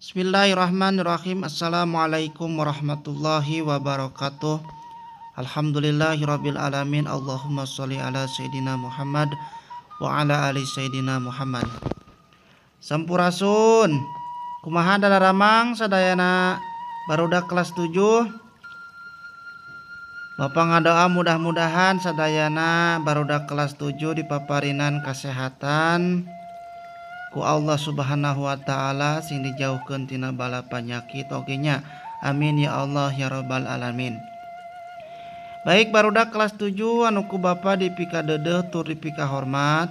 Bismillahirrahmanirrahim. Assalamualaikum warahmatullahi wabarakatuh. Alhamdulillahirabbil alamin. Allahumma sholli ala sayidina Muhammad wa ala ali sayidina Muhammad. Sampurasun. Kumaha dalaramang sadayana barudak kelas 7. Bapak ngadoa mudah-mudahan sadayana barudak kelas 7 dipaparinan kesehatan ku Allah Subhanahu wa taala sing dijauhkeun tina bala panyakit oge nya. Amin ya Allah ya rabbal alamin. Baik barudak kelas 7 anu ku Bapa dipika deudeuh tur dipika hormat.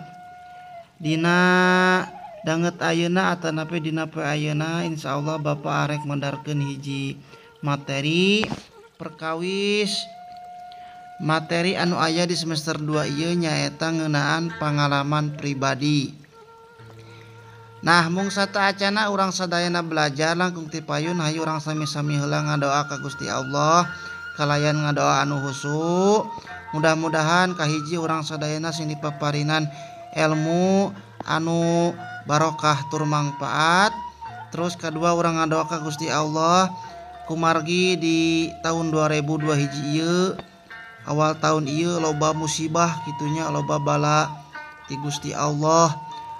Dina danget ayeuna atanapi dina poe ayeuna insyaallah Bapa arek mendarkeun hiji materi perkawis materi anu aya di semester 2 ieu nyaeta ngeunaan pangalaman pribadi. Nah mung sataacana urang sadayana belajar langkung ti payun hayu urang sami-sami heula ngadoa ka Gusti Allah kalayan ngadoa anu husu. Mudah-mudahan kahiji urang sadayana sing dipaparinan ilmu anu barokah tur mangpaat. Terus kedua urang ngadoa ka Gusti Allah kumargi di tahun 2002 hiji ieu awal tahun ieu loba musibah kitunya loba bala ti Gusti Allah.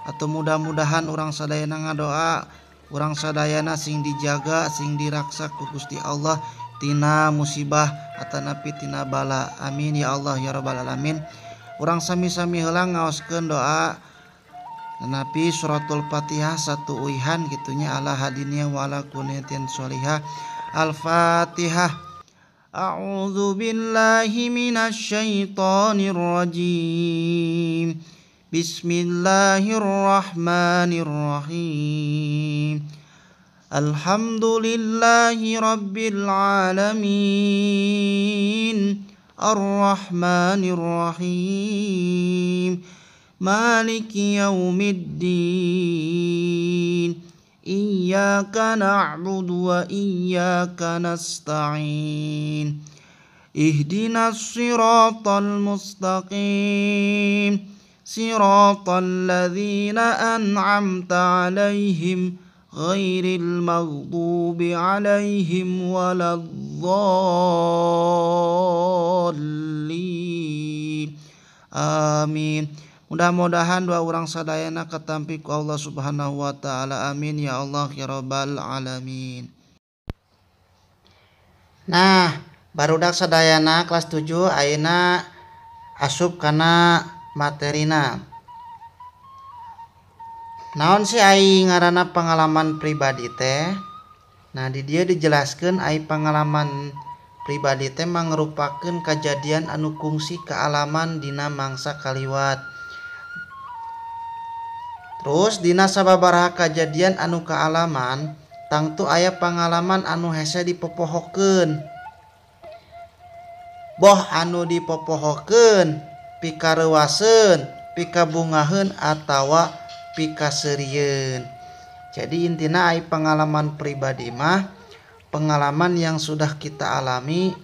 Atau mudah-mudahan orang sadayana ngadoa orang sadayana sing dijaga sing diraksa ku Gusti Allah tina musibah atanapi tina bala. Amin ya Allah ya rabbal alamin. Urang sami-sami heula ngaoskeun doa napi suratul Fatihah satu uihan gitunya ala hadinya wa ala kunyatin sholihah. Al-Fatihah. A'udzu billahi minasy syaithanir rajim. Bismillahirrahmanirrahim. Alhamdulillahi rabbil alamin. Arrahmanirrahim. Maliki yaumiddin. Iyyaka na'budu wa iyyaka nasta'in. Ihdinas siratal mustaqim. Siratal ladzina an'amta 'alaihim ghairil maghdubi 'alaihim waladdallin. Amin. Mudah-mudahan doa urang sadayana katampi ku Allah Subhanahu wa taala. Amin ya Allah ya rabbal alamin. Nah, barudak sadayana kelas 7 ayeuna asup kana materina. Naon sih ai ngaranna pengalaman pribadi teh? Nah di dia dijelaskeun ai pengalaman pribadi teh mangrupakeun kajadian anu kungsi kealaman dina mangsa kaliwat. Terus dina sababaraha kajadian anu kealaman tangtu aya pengalaman anu hese dipopohokeun. Boh anu dipopohokeun pikareuwaseun, pikabungaheun atawa pikaseureun. Jadi intina ai pengalaman pribadi mah pengalaman yang sudah kita alami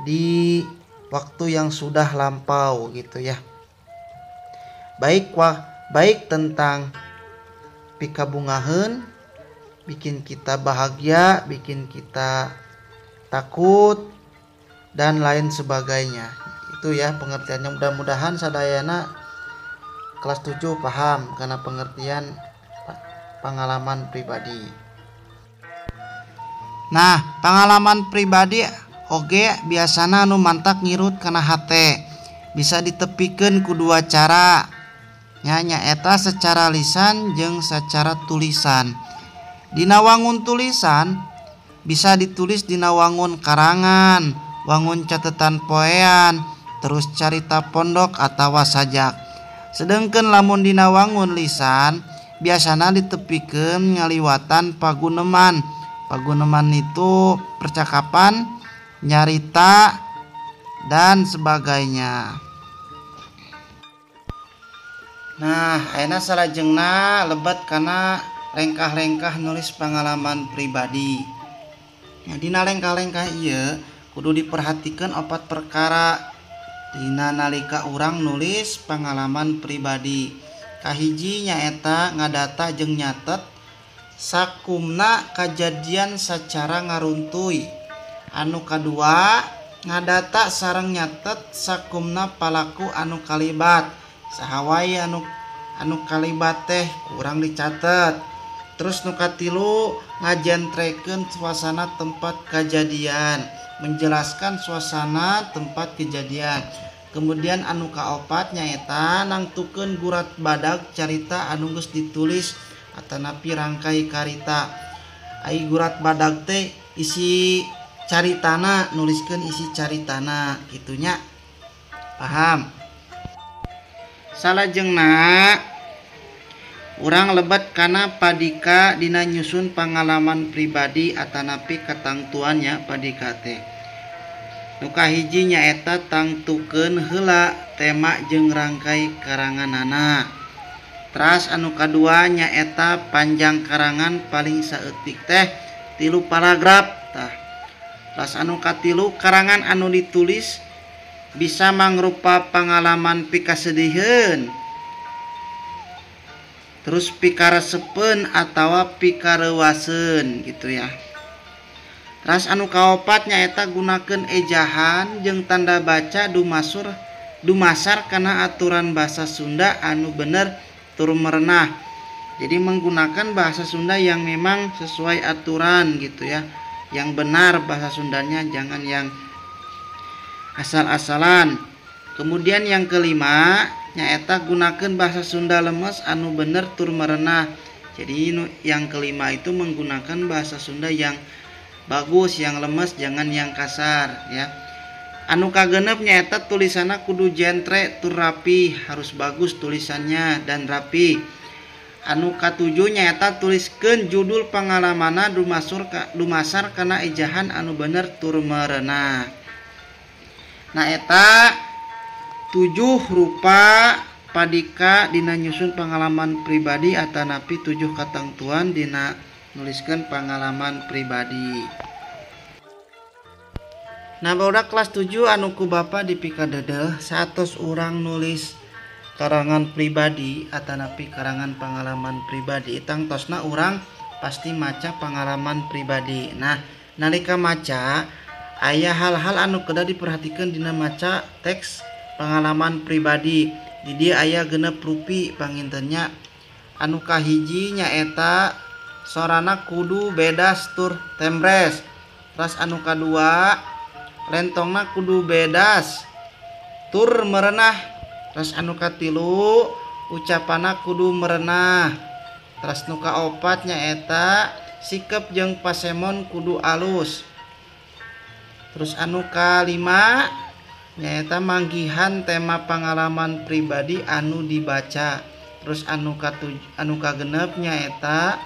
di waktu yang sudah lampau gitu ya. Baik tentang pikabungaheun, bikin kita bahagia, bikin kita takut dan lain sebagainya. Itu ya pengertiannya. Mudah-mudahan sadayana kelas 7 paham karena pengertian pengalaman pribadi. Nah pengalaman pribadi oge biasana anu mantak ngirut kana hate bisa ditepikeun ku dua cara nyaeta secara lisan jeung secara tulisan. Dina wangun tulisan bisa ditulis dina wangun karangan, wangun catatan poean, terus carita pondok atawa sajak. Sedengkeun lamun dina wangun lisan biasana ditepikeun ngaliwatan paguneman. Paguneman itu percakapan, nyarita dan sebagainya. Nah, ayeuna salajengna lebat kana lengkah-lengkah nulis pengalaman pribadi. Nah, dina lengkah-lengkah ieu kudu diperhatikan 4 perkara dina nalika urang nulis pengalaman pribadi. Kahiji nyaeta ngadata jeung nyatet sakumna kajadian secara ngaruntuy. Anu kadua ngadata sareng nyatet sakumna palaku anu kalibat. Sahawai anu kalibat teh kurang dicatet. Terus nu katilu ngajentrekeun suasana tempat kejadian, menjelaskan suasana tempat kejadian. Kemudian anu kaopat nyaeta nangtukeun gurat badag carita anu geus ditulis atanapi rangkai karita. Ai gurat badag teh isi caritana, nuliskeun isi caritana gitunya. Paham? Salajengna urang lebat kana padika dina nyusun pengalaman pribadi atanapi katangtuannya padika teh. Nu kahiji nyaeta tangtukeun heula tema jeung rangkai karanganana. Teras anu kadua nyaeta panjang karangan paling saeutik teh 3 paragraf tah. Teras anu katilu karangan anu ditulis bisa mangrupa pengalaman pikasedieun, terus pikaresepeun atawa pikareuwaseun gitu ya. Teras anu kaopat nyaeta gunakeun ejahan jeung tanda baca dumasar kana aturan bahasa Sunda anu bener tur merenah. Jadi menggunakan bahasa Sunda yang memang sesuai aturan gitu ya, yang benar bahasa Sundanya, jangan yang asal-asalan. Kemudian yang kelima nyaeta gunakeun bahasa Sunda lemes anu bener tur merenah. Jadi yang kelima itu menggunakan bahasa Sunda yang bagus, yang lemes, jangan yang kasar ya. Anu kagenep nyaeta tulisanna kudu jentre tur rapi, harus bagus tulisannya dan rapi. Anu katujuh nyaeta tuliskeun judul pengalamanna dumasar kana ejahan anu bener tur merenah. Nah eta 7 rupa padika dina nyusun pengalaman pribadi atanapi 7 katangtuan dina nuliskeun pengalaman pribadi. Nah barudak kelas 7 anu ku Bapa dipikadeudeung satos urang nulis karangan pribadi atanapi karangan pengalaman pribadi tangtosna urang pasti maca pengalaman pribadi. Nah nalika maca aya hal-hal anu kedah diperhatikan dina maca teks pengalaman pribadi. Di dieu aya genep rupi pangintennya. Anu kahiji nyaeta sorana kudu bedas tur tembres. Terus anu kadua lentongna kudu bedas tur merenah. Terus anu katilu ucapanna kudu merenah. Terus nu kaopat nyaeta sikep jeung pasemon kudu alus. Terus anu kalima nyaeta manggihan tema pengalaman pribadi anu dibaca. Terus anu kagenep nyaeta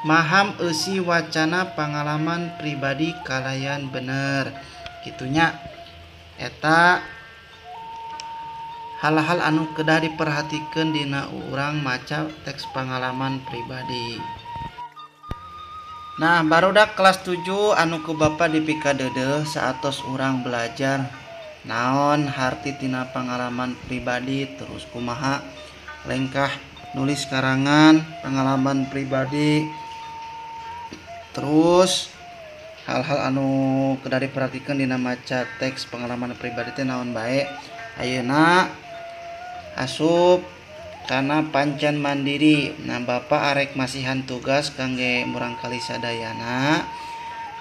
maham eusi wacana pengalaman pribadi kalayan bener gitunya. Eta hal-hal anu kedah diperhatikeun dina urang maca teks pengalaman pribadi. Nah barudak kelas 7 anu ku Bapa dipikadeudeung saatos urang belajar naon harti tina pengalaman pribadi, terus kumaha lengkah nulis karangan pengalaman pribadi, terus hal-hal anu kedah diperhatikan dina maca teks pengalaman pribadi teh naon bae. Ayeuna asup kana pancen mandiri. Nah Bapa arek masihan tugas kangge murangkali sadayana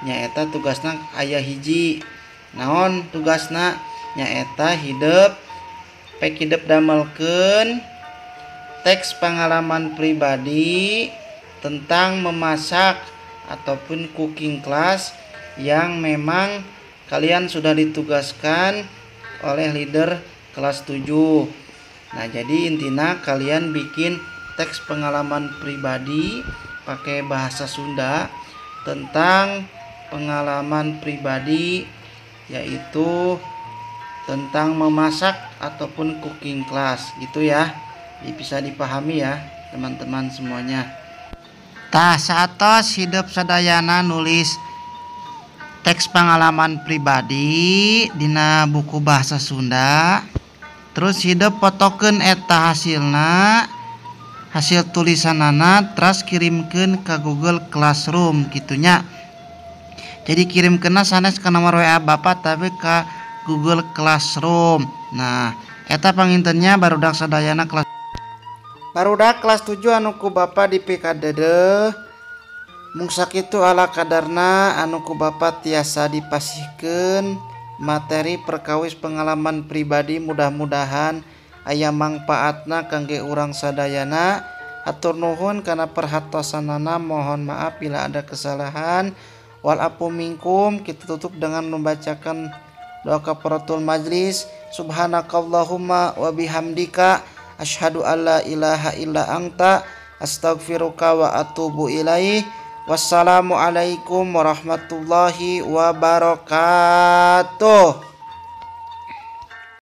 nyaeta tugasna aya hiji. Naon tugasna? Nyaeta hidup damelkeun teks pengalaman pribadi tentang memasak ataupun cooking class yang memang kalian sudah ditugaskan oleh leader kelas 7. Nah jadi intinya kalian bikin teks pengalaman pribadi pakai bahasa Sunda tentang pengalaman pribadi, yaitu tentang memasak ataupun cooking class gitu ya. Bisa dipahami ya teman-teman semuanya. Tah saatos hidup sadayana nulis teks pengalaman pribadi dina buku bahasa Sunda. Terus hidup fotokeun eta hasilna. hasil tulisanana terus kirimkeun ka Google Classroom gitunya. Jadi kirimkeunna sanes ka nomor WA Bapak tapi ka Google Classroom. Nah, eta pangintennya barudak sadayana kelas 7 anu ku Bapak di PKDD. Mung sakitu ala kadarna anu ku Bapak tiasa dipasihkeun materi perkawis pengalaman pribadi, mudah-mudahan aya mangpaatna kangge urang sadayana. Hatur nuhun kana perhatosanana, mohon maaf bila ada kesalahan. Wal afu minkum. Kita tutup dengan membacakan doa kafaratul majlis. Subhanakallahumma wa bihamdika asyhadu alla ilaha illa anta astaghfiruka wa atubu ilaih. Wassalamualaikum warahmatullahi wabarakatuh.